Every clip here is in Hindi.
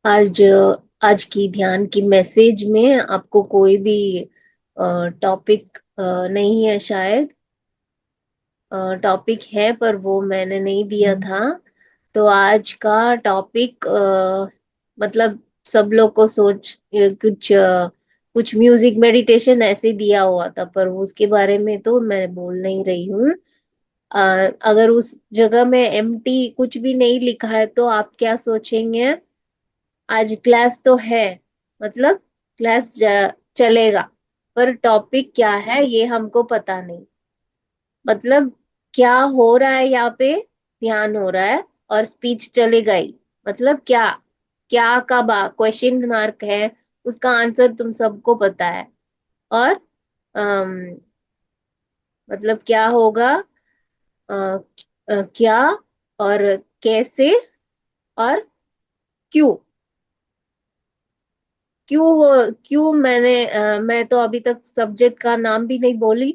आज आज की ध्यान की मैसेज में आपको कोई भी टॉपिक नहीं है शायद। टॉपिक है पर वो मैंने नहीं दिया था। तो आज का टॉपिक मतलब सब लोग को कुछ म्यूजिक मेडिटेशन ऐसे दिया हुआ था, पर उसके बारे में तो मैं बोल नहीं रही हूँ। अ, अगर उस जगह में एम्प्टी कुछ भी नहीं लिखा है तो आप क्या सोचेंगे? आज क्लास तो है, मतलब चलेगा, पर टॉपिक क्या है ये हमको पता नहीं। मतलब क्या हो रहा है यहाँ पे? ध्यान हो रहा है और स्पीच चले गई। मतलब क्या क्या का क्वेश्चन मार्क है, उसका आंसर तुम सबको पता है। और अम, मतलब क्या होगा? क्या और कैसे और क्यों? मैं तो अभी तक सब्जेक्ट का नाम भी नहीं बोली।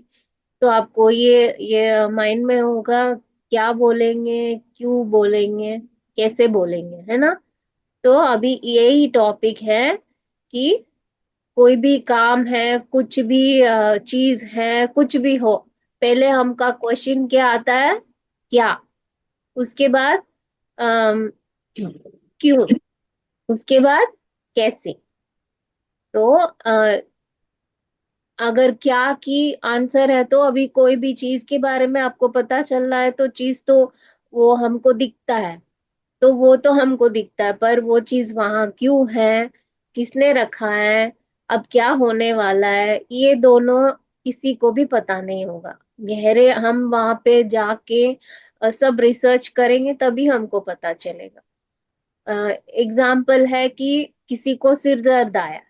तो आपको ये माइंड में होगा, क्या बोलेंगे, क्यों बोलेंगे, कैसे बोलेंगे, है ना? तो अभी यही टॉपिक है कि कोई भी काम है, कुछ भी चीज है, कुछ भी हो, पहले हमका क्वेश्चन क्या आता है? क्या। उसके बाद अम, क्यों। उसके बाद कैसे। तो अगर क्या की आंसर है तो अभी कोई भी चीज के बारे में आपको पता चल रहा है तो चीज तो वो हमको दिखता है। तो वो तो हमको दिखता है, पर वो चीज वहां क्यों है, किसने रखा है, अब क्या होने वाला है, ये दोनों किसी को भी पता नहीं होगा। गहरे हम वहां पे जाके सब रिसर्च करेंगे तभी हमको पता चलेगा। एग्जाम्पल है कि किसी को सिर दर्द आया,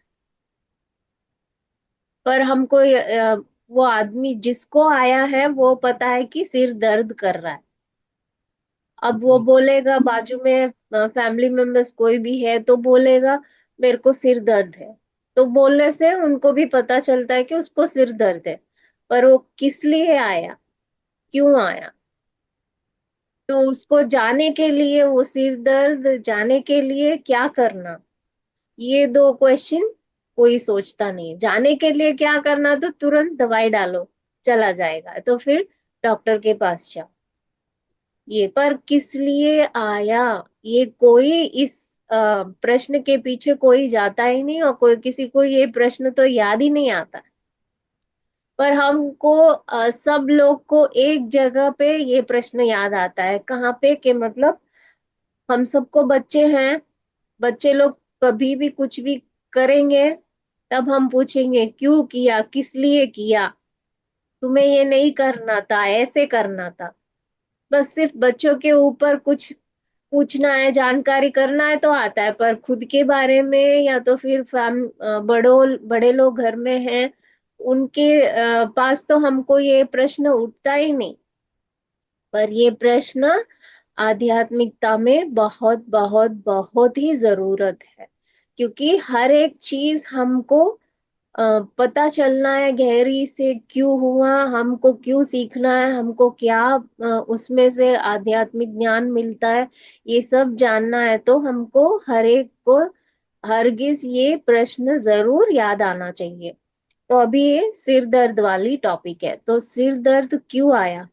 पर हमको वो आदमी जिसको आया है वो पता है कि सिर दर्द कर रहा है। अब वो बोलेगा, बाजू में फैमिली मेंबर्स कोई भी है तो बोलेगा मेरे को सिर दर्द है। तो बोलने से उनको भी पता चलता है कि उसको सिर दर्द है। पर वो किस लिए आया, क्यों आया? तो उसको जाने के लिए, वो सिर दर्द जाने के लिए क्या करना, ये दो क्वेश्चन कोई सोचता नहीं है। जाने के लिए क्या करना, तो तुरंत दवाई डालो, चला जाएगा, तो फिर डॉक्टर के पास जाओ। ये पर किस लिए आया, ये कोई इस प्रश्न के पीछे कोई जाता ही नहीं, और कोई किसी को ये प्रश्न तो याद ही नहीं आता। पर हमको सब लोग को एक जगह पे ये प्रश्न याद आता है, कहाँ पे? कि मतलब हम सबको बच्चे हैं, बच्चे लोग कभी भी कुछ भी करेंगे तब हम पूछेंगे क्यों किया, किस लिए किया, तुम्हें ये नहीं करना था, ऐसे करना था। बस सिर्फ बच्चों के ऊपर कुछ पूछना है, जानकारी करना है तो आता है, पर खुद के बारे में या तो फिर बड़े लोग घर में हैं, उनके पास तो हमको ये प्रश्न उठता ही नहीं। पर ये प्रश्न आध्यात्मिकता में बहुत बहुत बहुत ही जरूरत है, क्योंकि हर एक चीज हमको पता चलना है गहरी से, क्यों हुआ, हमको क्यों सीखना है, हमको क्या उसमें से आध्यात्मिक ज्ञान मिलता है, ये सब जानना है। तो हमको हर एक को हरगिज ये प्रश्न जरूर याद आना चाहिए। तो अभी ये सिर दर्द वाली टॉपिक है, तो सिर दर्द क्यों आया?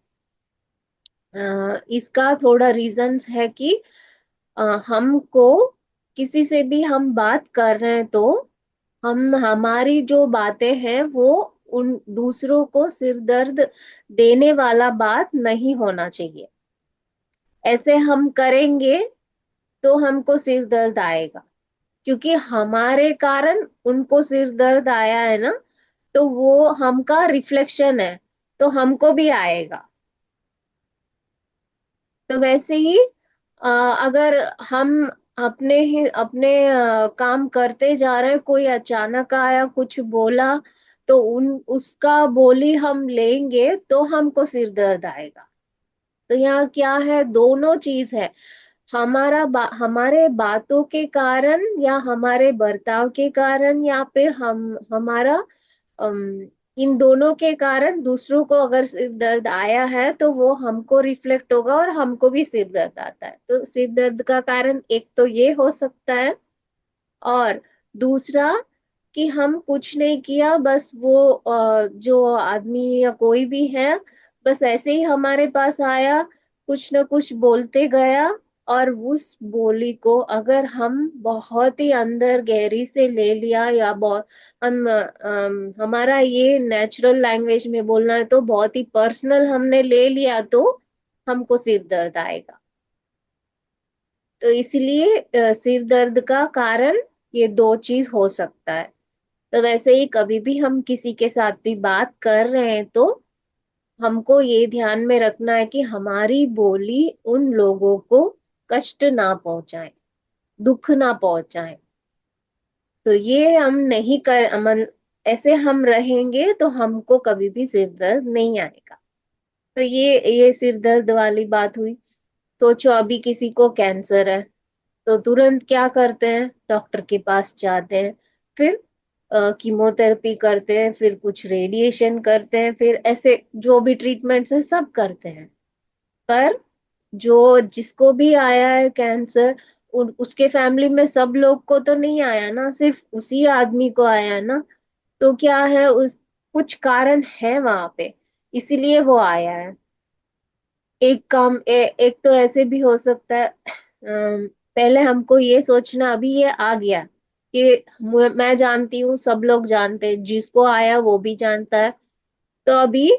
इसका थोड़ा रीजंस है कि हमको किसी से भी हम बात कर रहे हैं तो हम हमारी जो बातें हैं वो उन दूसरों को सिर दर्द देने वाला बात नहीं होना चाहिए। ऐसे हम करेंगे तो हमको सिर दर्द आएगा, क्योंकि हमारे कारण उनको सिर दर्द आया है ना, तो वो हमका रिफ्लेक्शन है, तो हमको भी आएगा। तो वैसे ही अगर हम अपने काम करते जा रहे हैं, कोई अचानक आया कुछ बोला, तो उन उसका बोली हम लेंगे तो हमको सिर दर्द आएगा। तो यहाँ क्या है, दोनों चीज है। हमारे बातों के कारण या हमारे बर्ताव के कारण या फिर हमारा इन दोनों के कारण दूसरों को अगर सिर दर्द आया है तो वो हमको रिफ्लेक्ट होगा और हमको भी सिर दर्द आता है। तो सिर दर्द का कारण एक तो ये हो सकता है। और दूसरा कि हम कुछ नहीं किया, बस वो जो आदमी या कोई भी है बस ऐसे ही हमारे पास आया, कुछ न कुछ बोलते गया, और उस बोली को अगर हम बहुत ही अंदर गहरी से ले लिया, या बहुत हमारा ये नेचुरल लैंग्वेज में बोलना है तो बहुत ही पर्सनल हमने ले लिया, तो हमको सिर दर्द आएगा। तो इसलिए सिर दर्द का कारण ये दो चीज हो सकता है। तो वैसे ही कभी भी हम किसी के साथ भी बात कर रहे हैं तो हमको ये ध्यान में रखना है कि हमारी बोली उन लोगों को कष्ट ना पहुंचाए, दुख ना पहुंचाए। तो ये हम नहीं कर ऐसे हम रहेंगे तो हमको कभी भी सिर दर्द नहीं आएगा। तो ये सिर दर्द वाली बात हुई। सोचो अभी किसी को कैंसर है, तो तुरंत क्या करते हैं, डॉक्टर के पास जाते हैं, फिर कीमोथेरेपी करते हैं, फिर कुछ रेडिएशन करते हैं, फिर ऐसे जो भी ट्रीटमेंट्स है सब करते हैं। पर जो जिसको भी आया है कैंसर, उसके फैमिली में सब लोग को तो नहीं आया ना, सिर्फ उसी आदमी को आया है ना। तो क्या है, उस कुछ कारण है वहां पे, इसीलिए वो आया है। एक काम एक तो ऐसे भी हो सकता है, पहले हमको ये सोचना, अभी ये आ गया कि मैं जानती हूँ, सब लोग जानते हैं, जिसको आया वो भी जानता है, तो अभी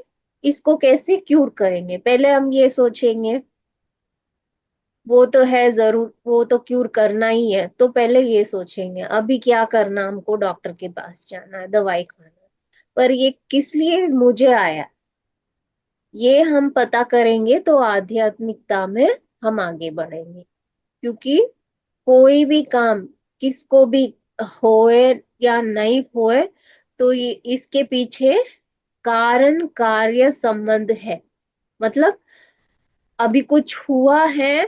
इसको कैसे क्यूर करेंगे, पहले हम ये सोचेंगे। वो तो है जरूर, वो तो क्यूर करना ही है, तो पहले ये सोचेंगे अभी क्या करना, हमको डॉक्टर के पास जाना है, दवाई खाना है। पर ये किस लिए मुझे आया, ये हम पता करेंगे तो आध्यात्मिकता में हम आगे बढ़ेंगे। क्योंकि कोई भी काम किसको भी होए या नहीं होए, तो ये इसके पीछे कारण कार्य संबंध है। मतलब अभी कुछ हुआ है,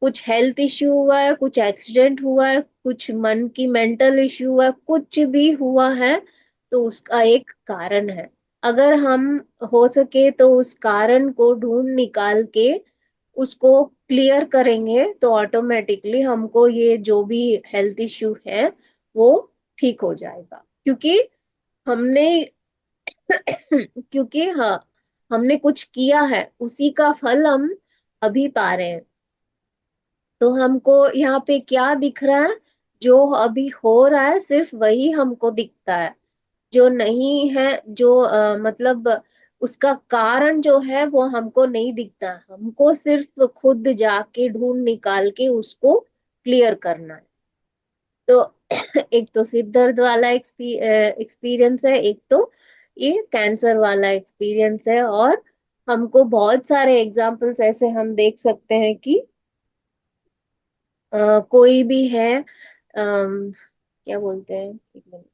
कुछ हेल्थ इश्यू हुआ है, कुछ एक्सीडेंट हुआ है, कुछ मन की मेंटल इश्यू हुआ है, कुछ भी हुआ है, तो उसका एक कारण है। अगर हम हो सके तो उस कारण को ढूंढ निकाल के उसको क्लियर करेंगे तो ऑटोमेटिकली हमको ये जो भी हेल्थ इश्यू है वो ठीक हो जाएगा। क्योंकि हमने क्योंकि हाँ, हमने कुछ किया है, उसी का फल हम अभी पा रहे हैं। तो हमको यहाँ पे क्या दिख रहा है, जो अभी हो रहा है सिर्फ वही हमको दिखता है, जो नहीं है, जो मतलब उसका कारण जो है वो हमको नहीं दिखता। हमको सिर्फ खुद जाके ढूंढ निकाल के उसको क्लियर करना है। तो एक तो सिर दर्द वाला एक्सपीरियंस है, एक तो ये कैंसर वाला एक्सपीरियंस है। और हमको बहुत सारे एग्जाम्पल्स ऐसे हम देख सकते हैं कि कोई भी है, क्या बोलते हैं, एक मिनट।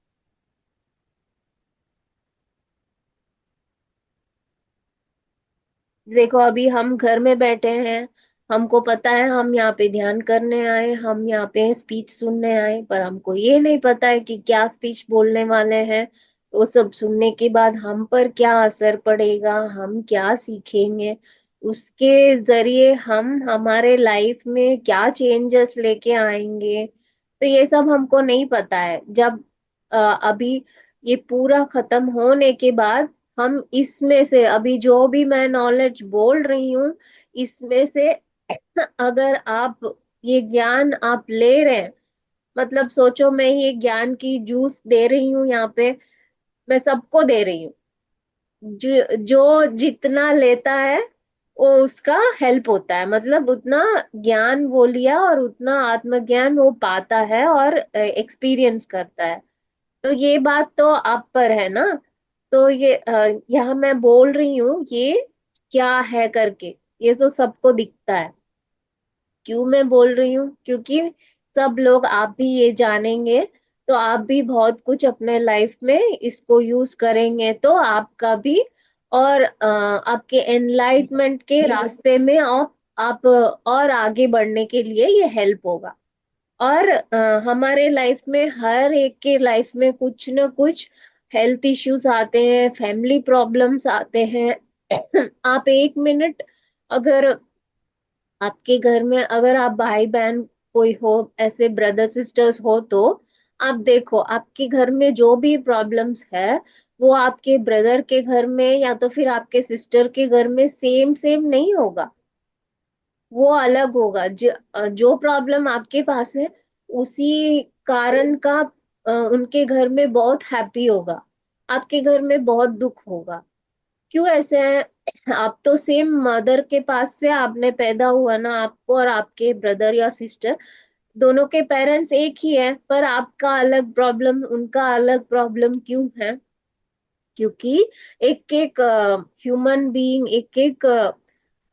देखो अभी हम घर में बैठे हैं, हमको पता है हम यहाँ पे ध्यान करने आए, हम यहाँ पे स्पीच सुनने आए, पर हमको ये नहीं पता है कि क्या स्पीच बोलने वाले हैं। वो सब सुनने के बाद हम पर क्या असर पड़ेगा, हम क्या सीखेंगे, उसके जरिए हम हमारे लाइफ में क्या चेंजेस लेके आएंगे, तो ये सब हमको नहीं पता है। जब अभी ये पूरा खत्म होने के बाद हम इसमें से अभी जो भी मैं नॉलेज बोल रही हूँ, इसमें से अगर आप ये ज्ञान आप ले रहे हैं, मतलब सोचो मैं ये ज्ञान की जूस दे रही हूँ यहाँ पे, मैं सबको दे रही हूँ। जो जितना लेता है वो उसका हेल्प होता है, मतलब उतना ज्ञान वो लिया और उतना आत्मज्ञान वो पाता है और एक्सपीरियंस करता है। तो ये बात तो आप पर है ना। तो ये यहाँ मैं बोल रही हूँ ये क्या है करके, ये तो सबको दिखता है। क्यों मैं बोल रही हूँ, क्योंकि सब लोग, आप भी ये जानेंगे तो आप भी बहुत कुछ अपने लाइफ में इसको यूज करेंगे तो आपका भी, और आपके एनलाइटमेंट के रास्ते में आप और आगे बढ़ने के लिए ये हेल्प होगा। और हमारे लाइफ में हर एक के लाइफ में कुछ ना कुछ हेल्थ इश्यूज आते हैं, फैमिली प्रॉब्लम्स आते हैं। आप एक मिनट, अगर आपके घर में अगर आप भाई बहन कोई हो, ऐसे ब्रदर सिस्टर्स हो, तो आप देखो, आपके घर में जो भी प्रॉब्लम्स है वो आपके ब्रदर के घर में या तो फिर आपके सिस्टर के घर में सेम सेम नहीं होगा, वो अलग होगा। जो प्रॉब्लम आपके पास है उसी कारण का उनके घर में बहुत हैप्पी होगा, आपके घर में बहुत दुख होगा। क्यों ऐसे है? आप तो सेम मदर के पास से आपने पैदा हुआ ना, आपको और आपके ब्रदर या सिस्टर दोनों के पेरेंट्स एक ही है, पर आपका अलग प्रॉब्लम उनका अलग प्रॉब्लम क्यों है? क्योंकि एक एक ह्यूमन बीइंग, एक एक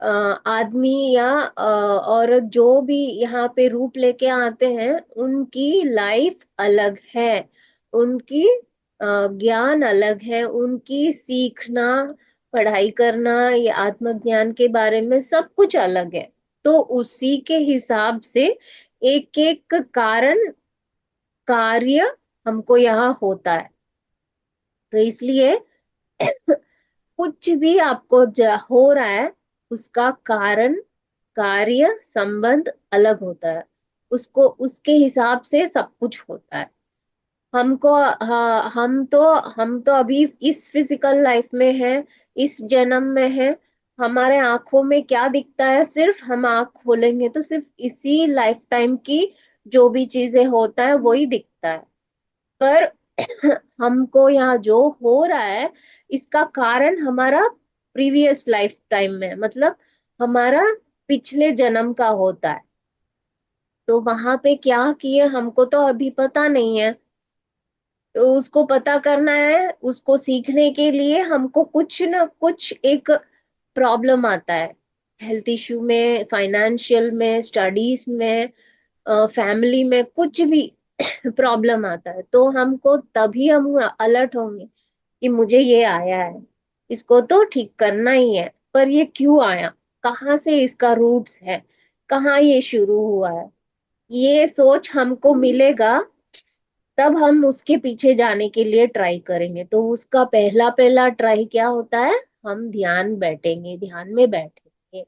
आदमी या औरत जो भी यहाँ पे रूप लेके आते हैं, उनकी लाइफ अलग है, उनकी ज्ञान अलग है, उनकी सीखना, पढ़ाई करना या आत्मज्ञान के बारे में सब कुछ अलग है। तो उसी के हिसाब से एक एक कारण, कार्य हमको यहाँ होता है। तो इसलिए कुछ भी आपको हो रहा है, उसका कारण, कार्य, संबंध अलग होता है, उसको उसके हिसाब से सब कुछ होता है। हमको हाँ, हम तो अभी इस फिजिकल लाइफ में है, इस जन्म में है। हमारे आंखों में क्या दिखता है? सिर्फ हम आंख खोलेंगे तो सिर्फ इसी लाइफ टाइम की जो भी चीजें होता है वही दिखता है। पर हमको यहाँ जो हो रहा है इसका कारण हमारा प्रीवियस लाइफ टाइम में, मतलब हमारा पिछले जन्म का होता है। तो वहां पे क्या किए हमको तो अभी पता नहीं है। तो उसको पता करना है, उसको सीखने के लिए हमको कुछ ना कुछ एक प्रॉब्लम आता है, हेल्थ इश्यू में, फाइनेंशियल में, स्टडीज में, फैमिली में, कुछ भी प्रॉब्लम आता है तो हमको तभी हम अलर्ट होंगे कि मुझे ये आया है, इसको तो ठीक करना ही है। पर ये क्यों आया, कहाँ से इसका रूट्स है, कहाँ ये शुरू हुआ है, ये सोच हमको मिलेगा तब हम उसके पीछे जाने के लिए ट्राई करेंगे। तो उसका पहला पहला ट्राई क्या होता है? हम ध्यान बैठेंगे, ध्यान में बैठेंगे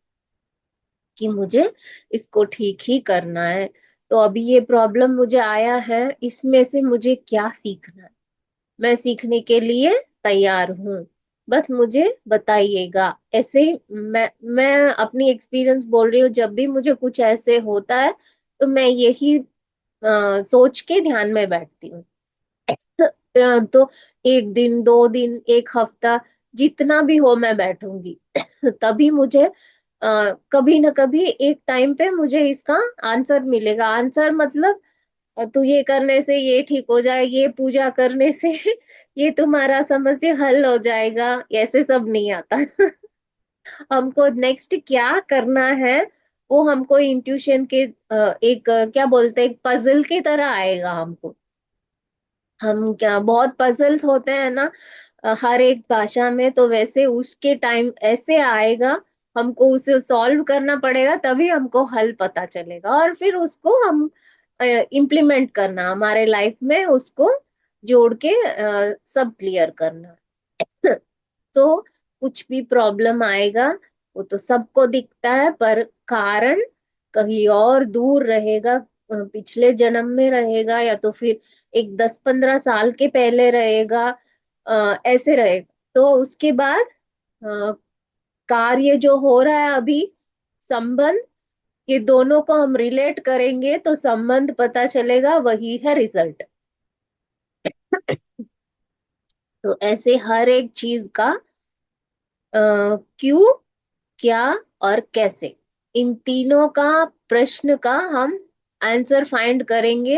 कि मुझे इसको ठीक ही करना है। तो अभी ये प्रॉब्लम मुझे आया है, इसमें से मुझे क्या सीखना है? मैं सीखने के लिए तैयार हूँ, बस मुझे बताइएगा। ऐसे ही मैं अपनी एक्सपीरियंस बोल रही हूँ, जब भी मुझे कुछ ऐसे होता है तो मैं यही सोच के ध्यान में बैठती हूँ। तो एक दिन, 2 दिन, एक हफ्ता, जितना भी हो मैं बैठूंगी तभी मुझे कभी ना कभी एक टाइम पे मुझे इसका आंसर मिलेगा। आंसर मतलब तो ये करने से ये ठीक हो जाए, ये पूजा करने से ये तुम्हारा समस्या हल हो जाएगा, ऐसे सब नहीं आता हमको नेक्स्ट क्या करना है वो हमको इंट्यूशन के एक क्या बोलते हैं, एक पजल की तरह आएगा हमको। हम क्या, बहुत पजल्स होते हैं ना हर एक भाषा में, तो वैसे उसके टाइम ऐसे आएगा, हमको उसे सॉल्व करना पड़ेगा तभी हमको हल पता चलेगा, और फिर उसको हम इम्प्लीमेंट करना हमारे लाइफ में, उसको जोड़ के सब क्लियर करना तो कुछ भी प्रॉब्लम आएगा वो तो सबको दिखता है, पर कारण कहीं और दूर रहेगा, पिछले जन्म में रहेगा या तो फिर एक 10-15 साल के पहले रहेगा, ऐसे रहेगा। तो उसके बाद अ, कार्य जो हो रहा है अभी, संबंध, ये दोनों को हम रिलेट करेंगे तो संबंध पता चलेगा, वही है रिजल्ट। तो ऐसे हर एक चीज का क्यों, क्या और कैसे, इन तीनों का प्रश्न का हम आंसर फाइंड करेंगे,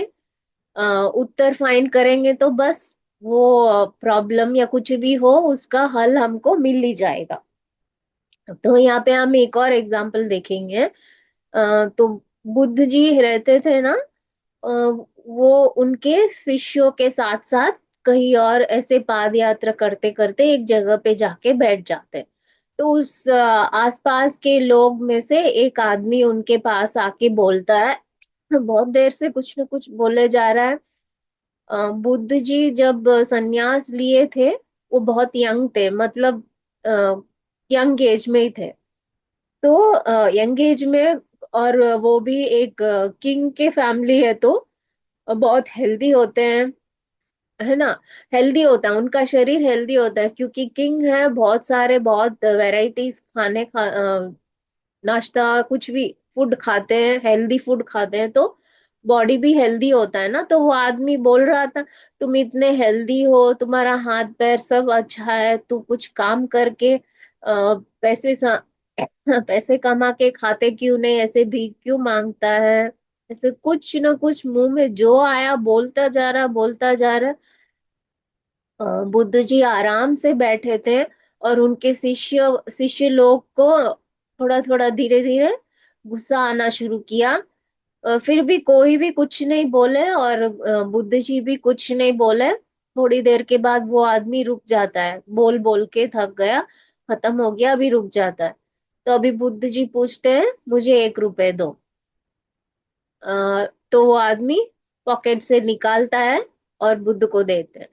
अ, उत्तर फाइंड करेंगे तो बस वो प्रॉब्लम या कुछ भी हो उसका हल हमको मिल ही जाएगा। तो यहाँ पे हम एक और एग्जाम्पल देखेंगे। तो बुद्ध जी रहते थे ना, वो उनके शिष्यों के साथ साथ कहीं और ऐसे पाद यात्रा करते करते एक जगह पे जाके बैठ जाते। तो उस आसपास के लोग में से एक आदमी उनके पास आके बोलता है, बहुत देर से कुछ न कुछ बोले जा रहा है। बुद्ध जी जब संन्यास लिए थे वो बहुत यंग थे, मतलब यंग एज में ही थे। तो यंग एज में, और वो भी एक किंग के फैमिली है, तो बहुत हेल्दी होते हैं, है ना। हेल्दी होता है उनका शरीर, हेल्दी होता है क्योंकि किंग है, बहुत सारे बहुत वैरायटीज नाश्ता कुछ भी फूड खाते हैं, हेल्दी फूड खाते हैं, तो बॉडी भी हेल्दी होता है ना। तो वो आदमी बोल रहा था, तुम इतने हेल्दी हो, तुम्हारा हाथ पैर सब अच्छा है, तू कुछ काम करके पैसे पैसे कमा के खाते क्यों नहीं, ऐसे भीख क्यों मांगता है। ऐसे कुछ न कुछ मुंह में जो आया बोलता जा रहा, बोलता जा रहा। बुद्ध जी आराम से बैठे थे और उनके शिष्य शिष्य लोग को थोड़ा थोड़ा धीरे धीरे गुस्सा आना शुरू किया। फिर भी कोई भी कुछ नहीं बोले, और बुद्ध जी भी कुछ नहीं बोले। थोड़ी देर के बाद वो आदमी रुक जाता है, बोल बोल के थक गया, खत्म हो गया, अभी रुक जाता है। तो अभी बुद्ध जी पूछते हैं, मुझे 1 रुपए दो। तो वो आदमी पॉकेट से निकालता है और बुद्ध को देते हैं।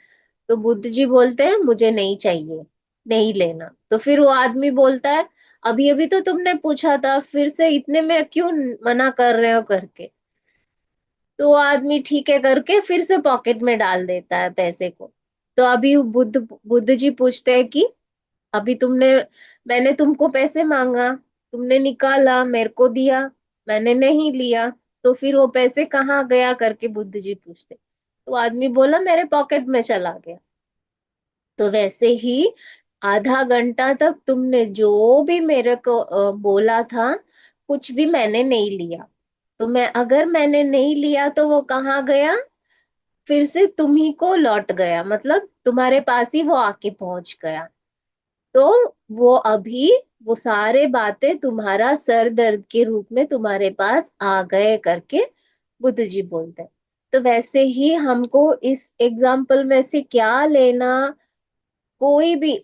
तो बुद्ध जी बोलते हैं, मुझे नहीं चाहिए, नहीं लेना। तो फिर वो आदमी बोलता है, अभी अभी तो तुमने पूछा था, फिर से इतने में क्यों मना कर रहे हो करके। तो वो आदमी ठीक है करके फिर से पॉकेट में डाल देता है पैसे को। तो अभी बुद्ध बुद्ध जी पूछते हैं कि अभी मैंने तुमको पैसे मांगा, तुमने निकाला मेरे को दिया, मैंने नहीं लिया, तो फिर वो पैसे कहाँ गया करके बुद्ध जी पूछते। तो आदमी बोला, मेरे पॉकेट में चला गया। तो वैसे ही आधा घंटा तक तुमने जो भी मेरे को बोला था, कुछ भी मैंने नहीं लिया। तो अगर मैंने नहीं लिया तो वो कहाँ गया, फिर से तुम ही को लौट गया, मतलब तुम्हारे पास ही वो आके पहुंच गया। तो वो अभी वो सारे बातें तुम्हारा सर दर्द के रूप में तुम्हारे पास आ गए करके बुद्ध जी बोलते हैं। तो वैसे ही हमको इस एग्जाम्पल में से क्या लेना, कोई भी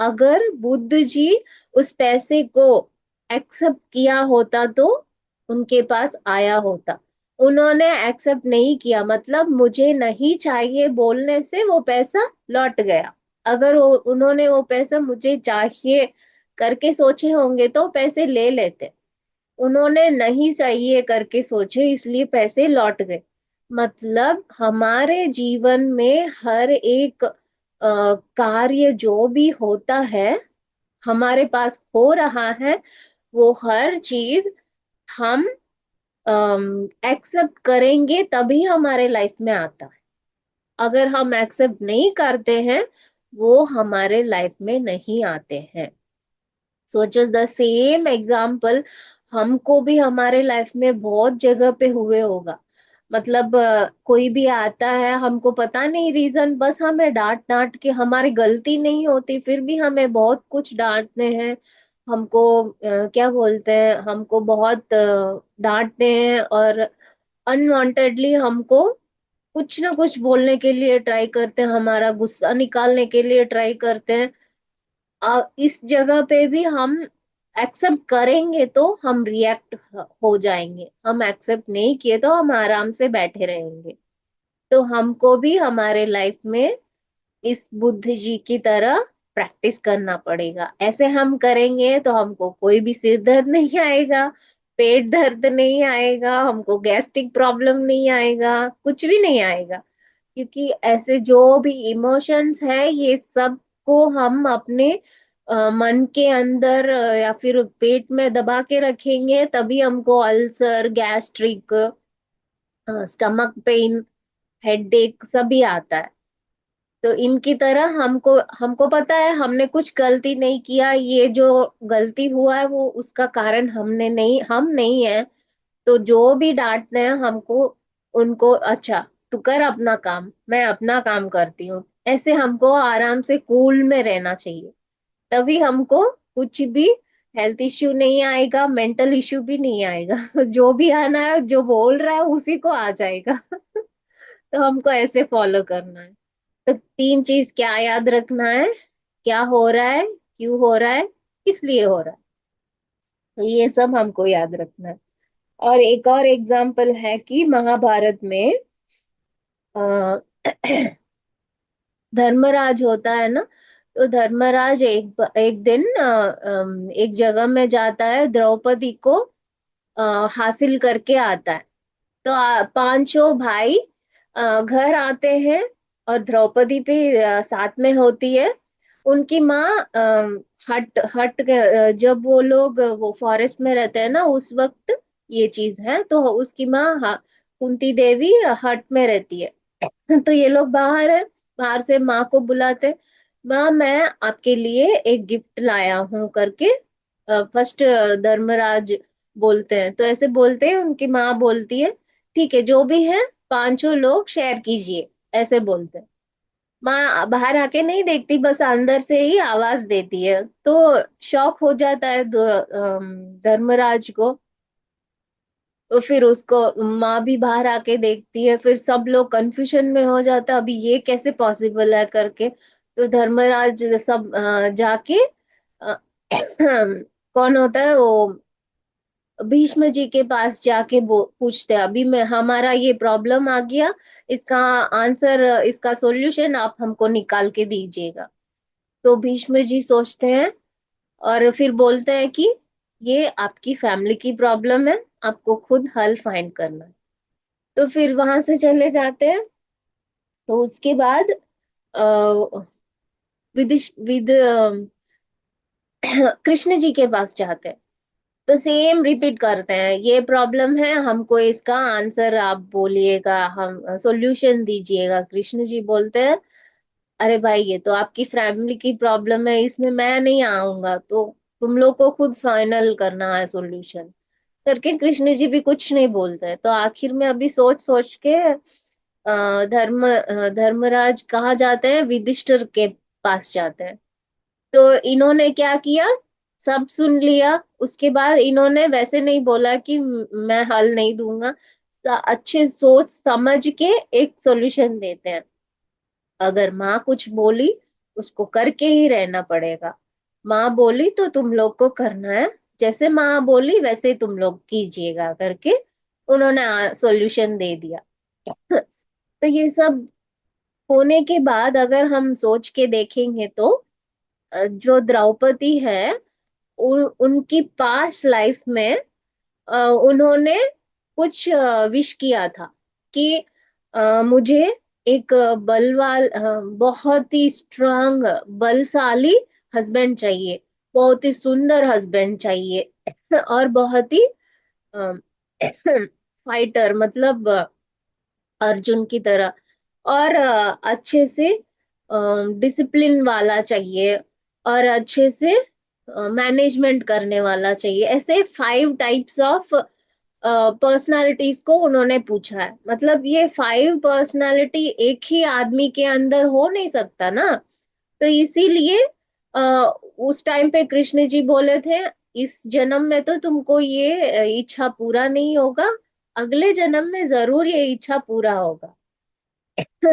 अगर बुद्ध जी उस पैसे को एक्सेप्ट किया होता तो उनके पास आया होता। उन्होंने एक्सेप्ट नहीं किया, मतलब मुझे नहीं चाहिए बोलने से वो पैसा लौट गया। अगर उन्होंने वो पैसा मुझे चाहिए करके सोचे होंगे तो पैसे ले लेते। उन्होंने नहीं चाहिए करके सोचे, इसलिए पैसे लौट गए। मतलब हमारे जीवन में हर एक कार्य जो भी होता है, हमारे पास हो रहा है, वो हर चीज हम एक्सेप्ट करेंगे तभी हमारे लाइफ में आता है। अगर हम एक्सेप्ट नहीं करते हैं, वो हमारे लाइफ में नहीं आते हैं। सोचो द सेम एग्जाम्पल हमको भी हमारे लाइफ में बहुत जगह पे हुए होगा। मतलब कोई भी आता है, हमको पता नहीं रीजन, बस हमें डांट डांट के, हमारी गलती नहीं होती फिर भी हमें बहुत कुछ डांटते हैं। हमको क्या बोलते हैं, हमको बहुत डांटते हैं, और अनवांटेडली हमको कुछ ना कुछ बोलने के लिए ट्राई करते हैं, हमारा गुस्सा निकालने के लिए ट्राई करते हैं। इस जगह पे भी हम एक्सेप्ट करेंगे तो हम रिएक्ट हो जाएंगे, हम एक्सेप्ट नहीं किए तो हम आराम से बैठे रहेंगे। तो हमको भी हमारे लाइफ में इस बुद्ध जी की तरह प्रैक्टिस करना पड़ेगा। ऐसे हम करेंगे तो हमको कोई भी सिर दर्द नहीं आएगा, पेट दर्द नहीं आएगा, हमको गैस्ट्रिक प्रॉब्लम नहीं आएगा, कुछ भी नहीं आएगा। क्योंकि ऐसे जो भी इमोशंस है, ये सब को हम अपने मन के अंदर या फिर पेट में दबा के रखेंगे, तभी हमको ulcer, gastric, stomach pain, headache सभी आता है। तो इनकी तरह हमको हमको पता है हमने कुछ गलती नहीं किया, ये जो गलती हुआ है वो उसका कारण हम नहीं है। तो जो भी डांटते हैं हमको, उनको, अच्छा तू कर अपना काम, मैं अपना काम करती हूँ, ऐसे हमको आराम से कूल में रहना चाहिए। तभी हमको कुछ भी हेल्थ इश्यू नहीं आएगा, मेंटल इश्यू भी नहीं आएगा। जो भी आना है, जो बोल रहा है उसी को आ जाएगा। तो हमको ऐसे फॉलो करना है। तो 3 चीज क्या याद रखना है, क्या हो रहा है, क्यों हो रहा है, किस लिए हो रहा है। तो ये सब हमको याद रखना है। और एक और एग्जाम्पल है कि महाभारत में अ, धर्मराज होता है ना। तो धर्मराज एक दिन एक जगह में जाता है, द्रौपदी को हासिल करके आता है। तो पांचों भाई घर आते हैं, और द्रौपदी भी साथ में होती है। उनकी माँ हट हट जब वो लोग वो फॉरेस्ट में रहते हैं ना, उस वक्त ये चीज है। तो उसकी माँ कुंती देवी हट में रहती है। तो ये लोग बाहर है, बाहर से माँ को बुलाते, माँ मैं आपके लिए एक गिफ्ट लाया हूँ करके। फर्स्ट धर्मराज बोलते हैं, तो ऐसे बोलते हैं, उनकी माँ बोलती है ठीक है जो भी है पांचों लोग शेयर कीजिए, ऐसे बोलते हैं। माँ बाहर आके नहीं देखती, बस अंदर से ही आवाज देती है। तो शौक हो जाता है धर्मराज को। तो फिर उसको माँ भी बाहर आके देखती है, फिर सब लोग कंफ्यूजन में हो जाता है, अभी ये कैसे पॉसिबल है करके। तो धर्मराज सब जाके कौन होता है वो, भीष्म जी के पास जाके पूछते हैं, अभी मैं हमारा ये प्रॉब्लम आ गया, इसका आंसर, इसका सॉल्यूशन आप हमको निकाल के दीजिएगा। तो भीष्म जी सोचते हैं और फिर बोलते हैं कि ये आपकी फैमिली की प्रॉब्लम है, आपको खुद हल फाइंड करना है। तो फिर वहां से चले जाते हैं। तो उसके बाद विद कृष्ण जी के पास जाते हैं। तो सेम रिपीट करते हैं, ये प्रॉब्लम है, हमको इसका आंसर आप बोलिएगा, हम सॉल्यूशन दीजिएगा। कृष्ण जी बोलते हैं अरे भाई ये तो आपकी फैमिली की प्रॉब्लम है, इसमें मैं नहीं आऊंगा, तो तुम लोग को खुद फाइनल करना है सॉल्यूशन करके। कृष्ण जी भी कुछ नहीं बोलते हैं। तो आखिर में अभी सोच सोच के धर्मराज कहाँ जाते हैं, युधिष्ठिर के पास जाते हैं। तो इन्होंने क्या किया, सब सुन लिया। उसके बाद इन्होंने वैसे नहीं बोला कि मैं हल नहीं दूंगा, अच्छे सोच समझ के एक सॉल्यूशन देते हैं। अगर माँ कुछ बोली उसको करके ही रहना पड़ेगा, माँ बोली तो तुम लोग को करना है, जैसे माँ बोली वैसे तुम लोग कीजिएगा करके उन्होंने सॉल्यूशन दे दिया। तो ये सब होने के बाद अगर हम सोच के देखेंगे तो जो द्रौपदी है, उनकी पास्ट लाइफ में उन्होंने कुछ विश किया था कि मुझे एक बहुत ही स्ट्रांग बलशाली हस्बैंड चाहिए, बहुत ही सुंदर हस्बैंड चाहिए और बहुत ही फाइटर, मतलब अर्जुन की तरह, और अच्छे से डिसिप्लिन वाला चाहिए, और अच्छे से मैनेजमेंट करने वाला चाहिए। ऐसे 5 टाइप्स ऑफ पर्सनालिटीज को उन्होंने पूछा है। मतलब ये 5 पर्सनालिटी एक ही आदमी के अंदर हो नहीं सकता ना। तो इसीलिए अ, उस टाइम पे कृष्ण जी बोले थे इस जन्म में तो तुमको ये इच्छा पूरा नहीं होगा, अगले जन्म में जरूर ये इच्छा पूरा होगा।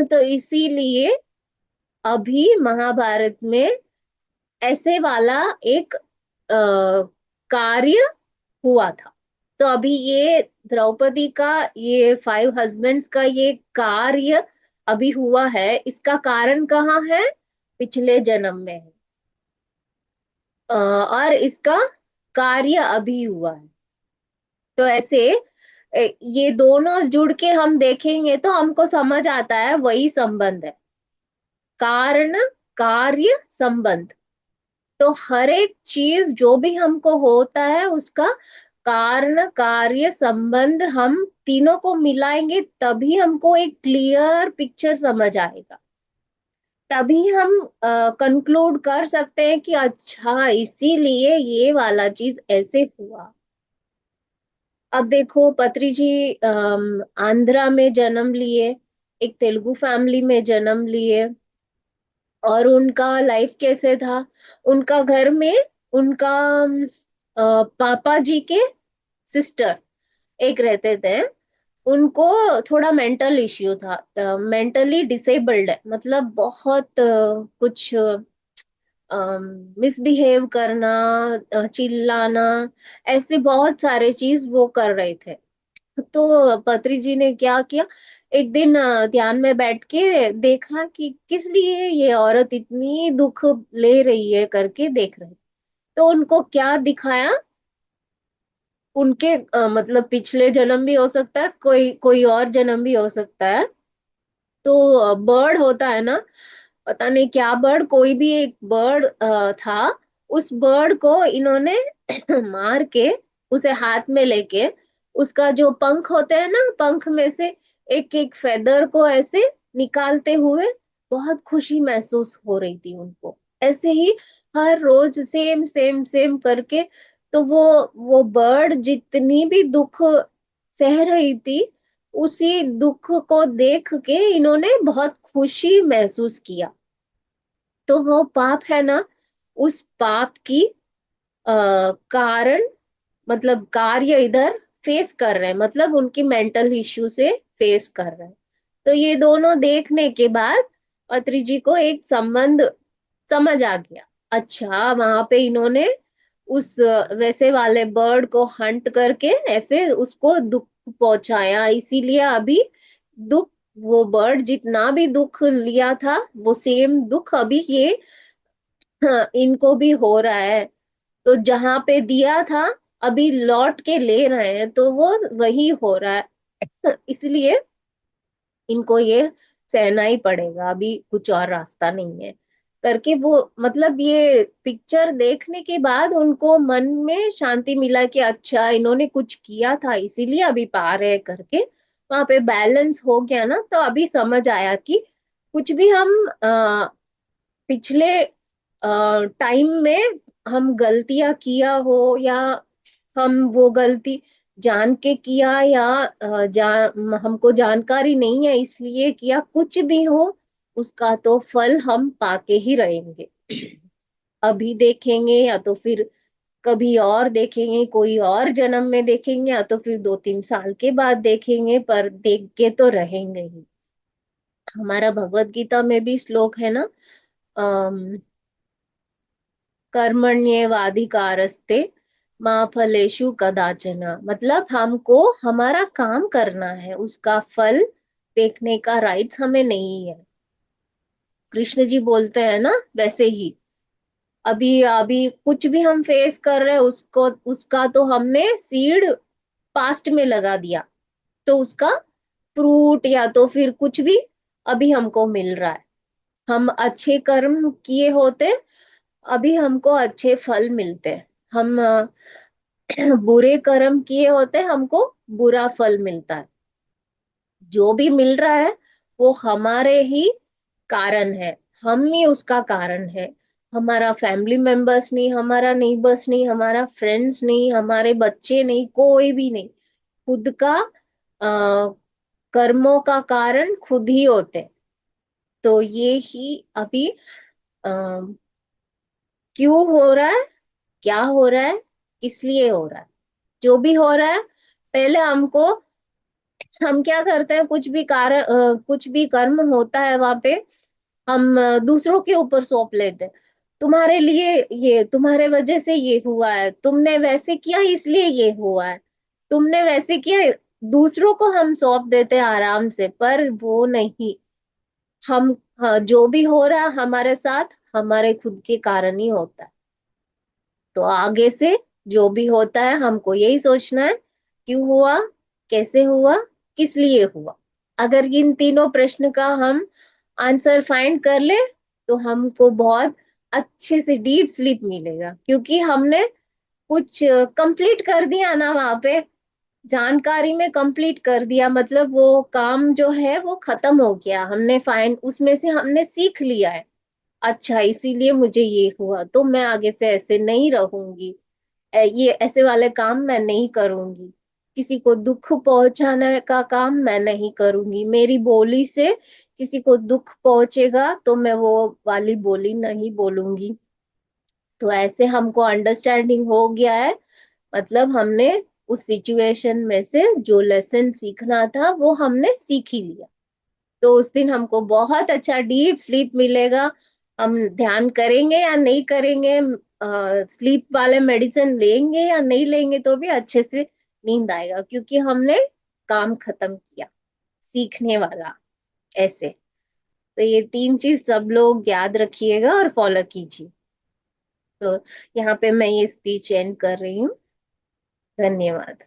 तो इसीलिए अभी महाभारत में ऐसे वाला एक कार्य हुआ था। तो अभी ये द्रौपदी का, ये 5 हस्बैंड्स का ये कार्य अभी हुआ है, इसका कारण कहाँ है, पिछले जन्म में है। और इसका कार्य अभी हुआ है। तो ऐसे ये दोनों जुड़ के हम देखेंगे तो हमको समझ आता है वही संबंध है, कारण कार्य संबंध। तो हर एक चीज जो भी हमको होता है उसका कारण कार्य संबंध हम तीनों को मिलाएंगे, तभी हमको एक क्लियर पिक्चर समझ आएगा। तभी हम कंक्लूड कर सकते हैं कि अच्छा इसीलिए ये वाला चीज ऐसे हुआ। अब देखो पत्री जी आंध्रा में जन्म लिए, एक तेलुगु फैमिली में जन्म लिए, और उनका लाइफ कैसे था, उनका घर में उनका पापा जी के सिस्टर एक रहते थे। उनको थोड़ा मेंटल इश्यू था, मेंटली डिसेबल्ड है, मतलब बहुत कुछ मिसबिहेव करना, चिल्लाना, ऐसे बहुत सारे चीज वो कर रहे थे। तो पत्री जी ने क्या किया, एक दिन ध्यान में बैठ के देखा कि किस लिए ये औरत इतनी दुख ले रही है करके देख रहे। तो उनको क्या दिखाया, उनके मतलब पिछले जन्म भी हो सकता है, कोई कोई और जन्म भी हो सकता है। तो बर्ड होता है ना, पता नहीं क्या बर्ड, कोई भी एक बर्ड था। उस बर्ड को इन्होंने मार के, उसे हाथ में लेके, उसका जो पंख होते हैं ना, पंख में से एक एक फेदर को ऐसे निकालते हुए बहुत खुशी महसूस हो रही थी उनको। ऐसे ही हर रोज सेम सेम सेम करके, तो वो बर्ड जितनी भी दुख सह रही थी, उसी दुख को देख के इन्होंने बहुत खुशी महसूस किया। तो वो पाप है ना, उस पाप की कारण, मतलब कार्य इधर फेस कर रहे हैं, मतलब उनकी मेंटल इश्यू से फेस कर रहे हैं। तो ये दोनों देखने के बाद अत्रि जी को एक संबंध समझ आ गया। अच्छा, वहां पे इन्होंने उस वैसे वाले बर्ड को हंट करके ऐसे उसको दुख पहुंचाया, इसीलिए अभी दुख, वो बर्ड जितना भी दुख लिया था, वो सेम दुख अभी ये, हाँ, इनको भी हो रहा है। तो जहां पे दिया था, अभी लौट के ले रहे हैं, तो वो वही हो रहा है। इसलिए इनको ये सहना ही पड़ेगा, अभी कुछ और रास्ता नहीं है करके वो, मतलब ये पिक्चर देखने के बाद उनको मन में शांति मिला कि अच्छा, इन्होंने कुछ किया था इसीलिए अभी पा रहे हैं करके, वहां पे बैलेंस हो गया ना। तो अभी समझ आया कि कुछ भी हम पिछले टाइम में हम गलतियां किया हो, या हम वो गलती जान के किया, या हमको जानकारी नहीं है इसलिए किया, कुछ भी हो, उसका तो फल हम पाके ही रहेंगे। अभी देखेंगे या तो फिर कभी और देखेंगे, कोई और जन्म में देखेंगे, या तो फिर 2-3 साल के बाद देखेंगे, पर देख के तो रहेंगे ही। हमारा भगवत गीता में भी श्लोक है ना, कर्मण्येवाधिकारस्ते माँ फलेषु कदाचन, मतलब हमको हमारा काम करना है, उसका फल देखने का राइट्स हमें नहीं है। कृष्ण जी बोलते हैं ना, वैसे ही अभी अभी कुछ भी हम फेस कर रहे हैं, उसको उसका तो हमने सीड पास्ट में लगा दिया, तो उसका फ्रूट या तो फिर कुछ भी अभी हमको मिल रहा है। हम अच्छे कर्म किए होते, अभी हमको अच्छे फल मिलते हैं। हम बुरे कर्म किए होते, हमको बुरा फल मिलता है। जो भी मिल रहा है वो हमारे ही कारण है, हम ही उसका कारण है। हमारा फैमिली मेंबर्स नहीं, हमारा नेबर्स नहीं, हमारा फ्रेंड्स नहीं, हमारे बच्चे नहीं, कोई भी नहीं। खुद का कर्मों का कारण खुद ही होते हैं। तो ये ही अभी आ, क्यों हो रहा है, क्या हो रहा है, किस लिए हो रहा है, जो भी हो रहा है, पहले हमको, हम क्या करते हैं, कुछ भी कार्य कुछ भी कर्म होता है वहां पे, हम दूसरों के ऊपर सौंप लेते हैं। तुम्हारे लिए, ये तुम्हारे वजह से ये हुआ है, तुमने वैसे किया इसलिए ये हुआ है, तुमने वैसे किया, दूसरों को हम सौंप देते हैं आराम से, पर वो नहीं। हम, हाँ, जो भी हो रहा है हमारे साथ, हमारे खुद के कारण ही होता है। तो आगे से जो भी होता है हमको यही सोचना है, क्यों हुआ, कैसे हुआ, किस लिए हुआ। अगर इन तीनों प्रश्न का हम आंसर फाइंड कर ले, तो हमको बहुत अच्छे से डीप स्लीप मिलेगा, क्योंकि हमने कुछ कंप्लीट कर दिया ना वहां पे, जानकारी में कंप्लीट कर दिया, मतलब वो काम जो है वो खत्म हो गया, हमने फाइंड उसमें से हमने सीख लिया है। अच्छा, इसीलिए मुझे ये हुआ, तो मैं आगे से ऐसे नहीं रहूंगी, ये ऐसे वाले काम मैं नहीं करूंगी, किसी को दुख पहुंचाने का काम मैं नहीं करूंगी, मेरी बोली से किसी को दुख पहुंचेगा तो मैं वो वाली बोली नहीं बोलूंगी। तो ऐसे हमको अंडरस्टैंडिंग हो गया है, मतलब हमने उस सिचुएशन में से जो लेसन सीखना था वो हमने सीख ही लिया। तो उस दिन हमको बहुत अच्छा डीप स्लीप मिलेगा। हम ध्यान करेंगे या नहीं करेंगे, स्लीप वाले मेडिसिन लेंगे या नहीं लेंगे, तो भी अच्छे से नींद आएगा, क्योंकि हमने काम खत्म किया, सीखने वाला। ऐसे, तो ये 3 चीज सब लोग याद रखिएगा और फॉलो कीजिए। तो यहाँ पे मैं ये स्पीच एंड कर रही हूँ। धन्यवाद।